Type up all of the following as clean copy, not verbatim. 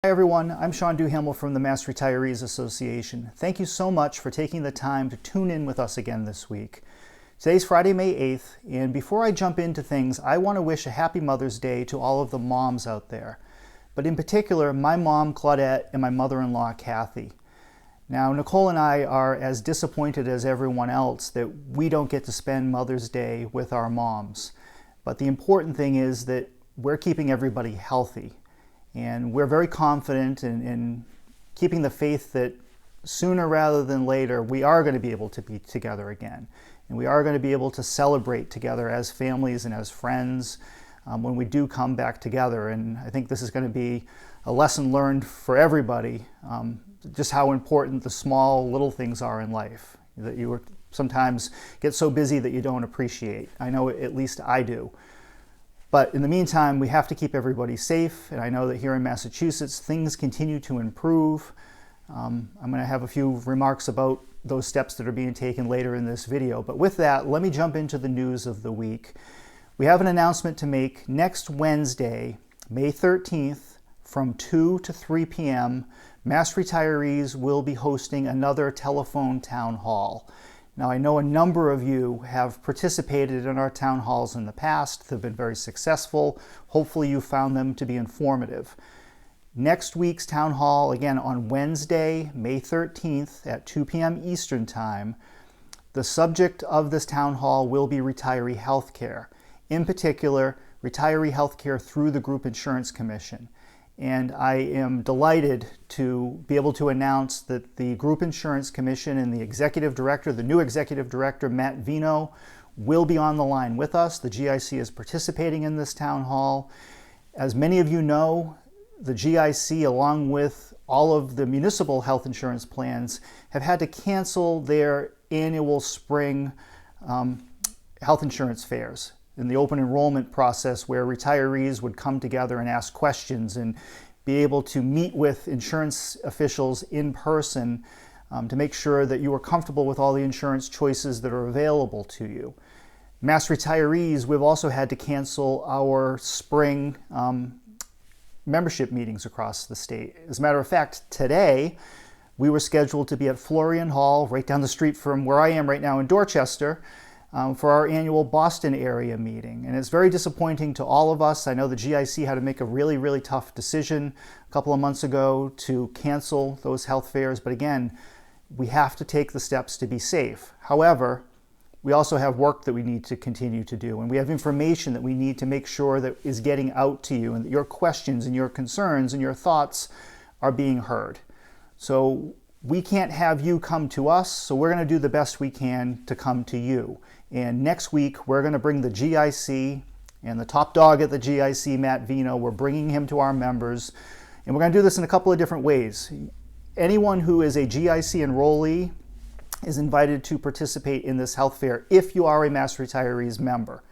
Hi everyone, I'm Sean Duhamel from the Mass Retirees Association. Thank you so much for taking the time to tune in with us again this week. Today's Friday, May 8th, and before I jump into things, I want to wish a happy Mother's Day to all of the moms out there. But in particular, my mom, Claudette, and my mother-in-law, Kathy. Now, Nicole and I are as disappointed as everyone else that we don't get to spend Mother's Day with our moms. But the important thing is that we're keeping everybody healthy. And we're very confident in keeping the faith that sooner rather than later, we are going to be able to be together again. And we are going to be able to celebrate together as families and as friends when we do come back together. And I think this is going to be a lesson learned for everybody, just how important the small little things are in life that you sometimes get so busy that you don't appreciate. I know at least I do. But in the meantime, we have to keep everybody safe, and I know that here in Massachusetts, things continue to improve. I'm going to have a few remarks about those steps that are being taken later in this video. But with that, let me jump into the news of the week. We have an announcement to make. Next Wednesday, May 13th, from 2 to 3 p.m., Mass Retirees will be hosting another telephone town hall. Now, I know a number of you have participated in our town halls in the past. They've been very successful. Hopefully you found them to be informative. Next week's town hall, again on Wednesday, May 13th at 2 p.m. Eastern Time, the subject of this town hall will be retiree health care. In particular, retiree health care through the Group Insurance Commission. And I am delighted to be able to announce that the Group Insurance Commission and the executive director, the new executive director, Matt Vino, will be on the line with us. The GIC is participating in this town hall. As many of you know, the GIC, along with all of the municipal health insurance plans, have had to cancel their annual spring health insurance fairs in the open enrollment process, where retirees would come together and ask questions and be able to meet with insurance officials in person to make sure that you are comfortable with all the insurance choices that are available to you. Mass Retirees, we've also had to cancel our spring membership meetings across the state. As a matter of fact, today we were scheduled to be at Florian Hall, right down the street from where I am right now in Dorchester, for our annual Boston area meeting. And it's very disappointing to all of us. I know the GIC had to make a really, really tough decision a couple of months ago to cancel those health fairs. But again, we have to take the steps to be safe. However, we also have work that we need to continue to do, and we have information that we need to make sure that is getting out to you, and that your questions and your concerns and your thoughts are being heard. So we can't have you come to us, so we're going to do the best we can to come to you. And next week, we're going to bring the GIC and the top dog at the GIC, Matt Vino. We're bringing him to our members. And we're going to do this in a couple of different ways. Anyone who is a GIC enrollee is invited to participate in this health fair if you are a Mass Retirees member.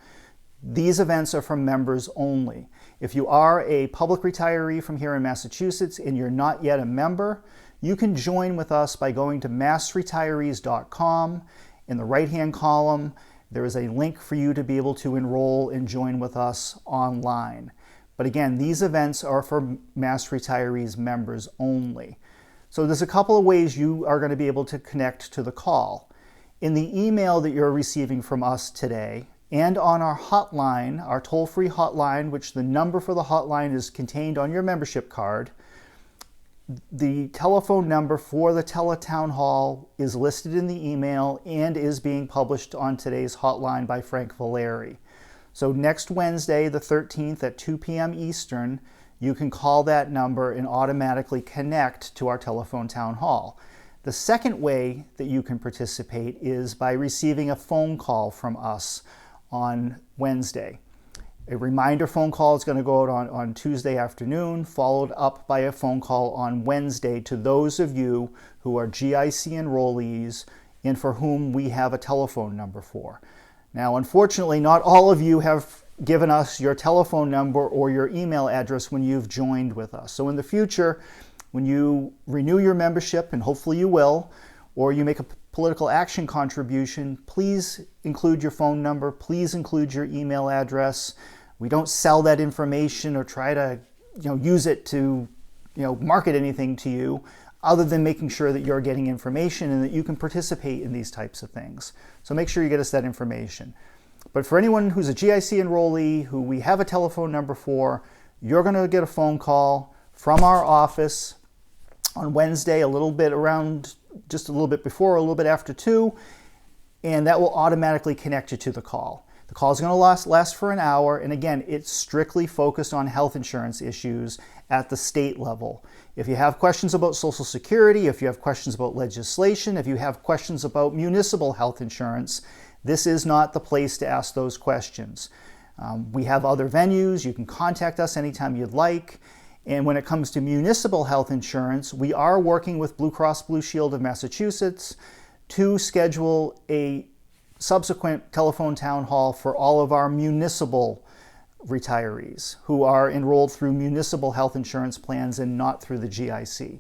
These events are for members only. If you are a public retiree from here in Massachusetts and you're not yet a member, you can join with us by going to massretirees.com. In the right-hand column, there is a link for you to be able to enroll and join with us online. But again, these events are for Mass Retirees members only. So there's a couple of ways you are going to be able to connect to the call. In the email that you're receiving from us today, and on our hotline, our toll-free hotline, which the number for the hotline is contained on your membership card, the telephone number for the Teletown Hall is listed in the email and is being published on today's hotline by Frank Valeri. So next Wednesday, the 13th at 2 p.m. Eastern, you can call that number and automatically connect to our telephone town hall. The second way that you can participate is by receiving a phone call from us on Wednesday. A reminder phone call is going to go out on Tuesday afternoon, followed up by a phone call on Wednesday to those of you who are GIC enrollees and for whom we have a telephone number for. Now, unfortunately, not all of you have given us your telephone number or your email address when you've joined with us. So in the future, when you renew your membership, and hopefully you will, or you make a political action contribution, please include your phone number, please include your email address. We don't sell that information or try to use it to market anything to you other than making sure that you're getting information and that you can participate in these types of things. So make sure you get us that information. But for anyone who's a GIC enrollee who we have a telephone number for, you're going to get a phone call from our office on Wednesday, just a little bit before, a little bit after 2, and that will automatically connect you to the call. The call is going to last for an hour, and again, it's strictly focused on health insurance issues at the state level. If you have questions about Social Security, if you have questions about legislation, if you have questions about municipal health insurance, this is not the place to ask those questions. We have other venues. You can contact us anytime you'd like. And when it comes to municipal health insurance, we are working with Blue Cross Blue Shield of Massachusetts to schedule a subsequent telephone town hall for all of our municipal retirees who are enrolled through municipal health insurance plans and not through the GIC.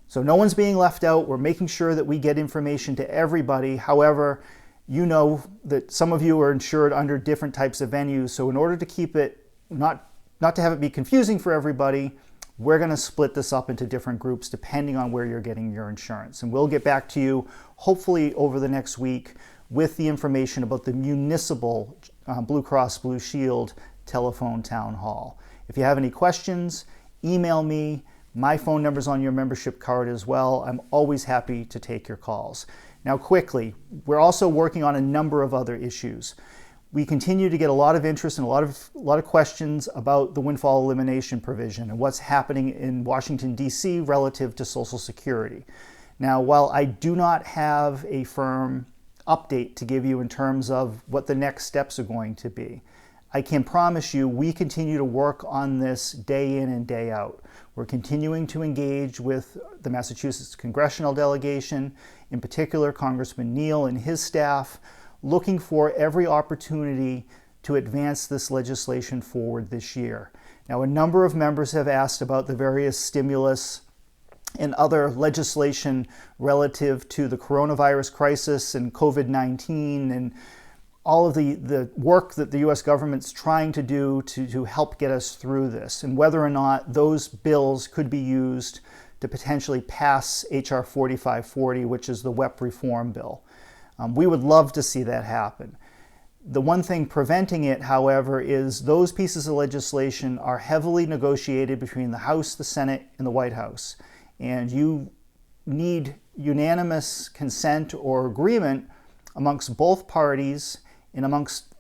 So no one's being left out. We're making sure that we get information to everybody. However, you know that some of you are insured under different types of venues. So in order to keep it, not to have it be confusing for everybody, we're going to split this up into different groups depending on where you're getting your insurance. And we'll get back to you hopefully over the next week with the information about the municipal Blue Cross Blue Shield telephone town hall. If you have any questions, email me. My phone number's on your membership card as well. I'm always happy to take your calls. Now quickly, we're also working on a number of other issues. We continue to get a lot of interest and a lot of questions about the windfall elimination provision and what's happening in Washington, D.C. relative to Social Security. Now, while I do not have a firm update to give you in terms of what the next steps are going to be, I can promise you we continue to work on this day in and day out. We're continuing to engage with the Massachusetts congressional delegation, in particular Congressman Neal and his staff, looking for every opportunity to advance this legislation forward this year. Now, a number of members have asked about the various stimulus and other legislation relative to the coronavirus crisis and COVID-19 and all of the work that the U.S. government's trying to do to help get us through this, and whether or not those bills could be used to potentially pass H.R. 4540, which is the WEP reform bill. We would love to see that happen. The one thing preventing it, however, is those pieces of legislation are heavily negotiated between the House, the Senate, and the White House. And you need unanimous consent or agreement amongst both parties and amongst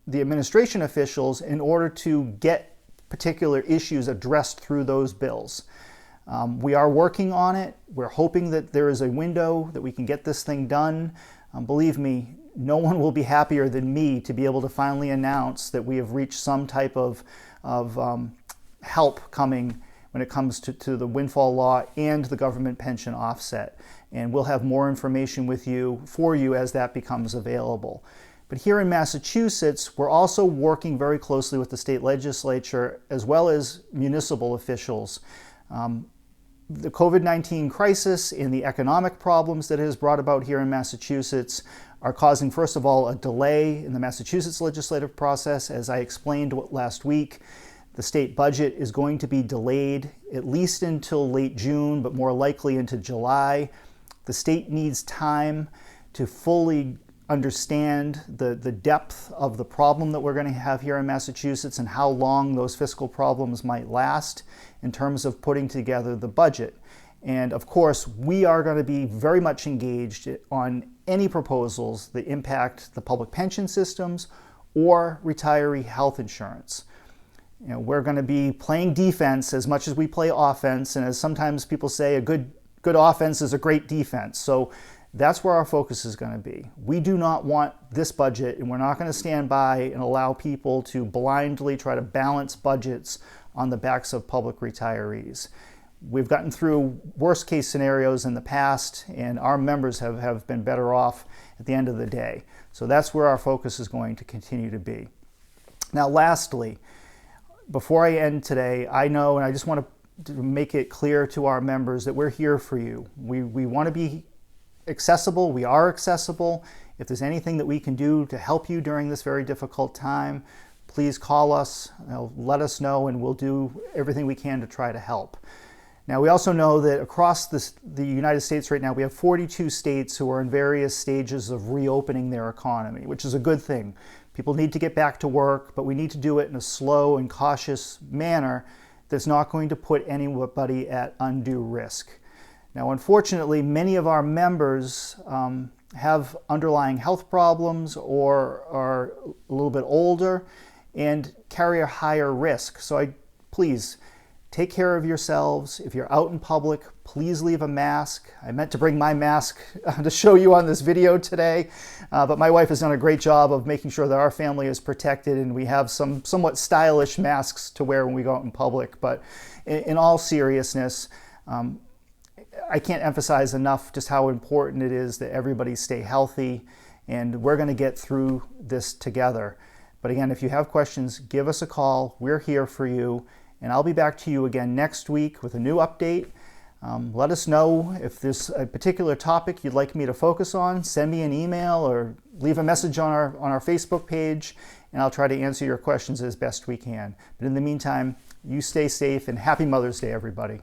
the administration officials in order to get particular issues addressed through those bills. We are working on it. We're hoping that there is a window that we can get this thing done. Believe me, no one will be happier than me to be able to finally announce that we have reached some type of help coming when it comes to the windfall law and the government pension offset. And we'll have more information for you as that becomes available. But here in Massachusetts, we're also working very closely with the state legislature as well as municipal officials. The COVID-19 crisis and the economic problems that it has brought about here in Massachusetts are causing, first of all, a delay in the Massachusetts legislative process. As I explained last week, the state budget is going to be delayed at least until late June, but more likely into July. The state needs time to fully understand the depth of the problem that we're going to have here in Massachusetts and how long those fiscal problems might last in terms of putting together the budget. And of course, we are going to be very much engaged on any proposals that impact the public pension systems or retiree health insurance. We're going to be playing defense as much as we play offense, and as sometimes people say, a good offense is a great defense. So that's where our focus is going to be. We do not want this budget, and we're not going to stand by and allow people to blindly try to balance budgets on the backs of public retirees. We've gotten through worst case scenarios in the past, and our members have been better off at the end of the day. So that's where our focus is going to continue to be. Now, lastly, before I end today, I know, and I just want to make it clear to our members that we're here for you. We want to be accessible. We are accessible. If there's anything that we can do to help you during this very difficult time, please call us, let us know, and we'll do everything we can to try to help. Now, we also know that across the United States right now, we have 42 states who are in various stages of reopening their economy, which is a good thing. People need to get back to work, but we need to do it in a slow and cautious manner that's not going to put anybody at undue risk. Now, unfortunately, many of our members have underlying health problems or are a little bit older and carry a higher risk. So please take care of yourselves. If you're out in public, please leave a mask. I meant to bring my mask to show you on this video today, but my wife has done a great job of making sure that our family is protected, and we have some somewhat stylish masks to wear when we go out in public. But in all seriousness, I can't emphasize enough just how important it is that everybody stay healthy, and we're going to get through this together. But again, if you have questions, give us a call. We're here for you. And I'll be back to you again next week with a new update. Let us know if there's a particular topic you'd like me to focus on. Send me an email or leave a message on our Facebook page, and I'll try to answer your questions as best we can. But in the meantime, you stay safe, and happy Mother's Day, everybody.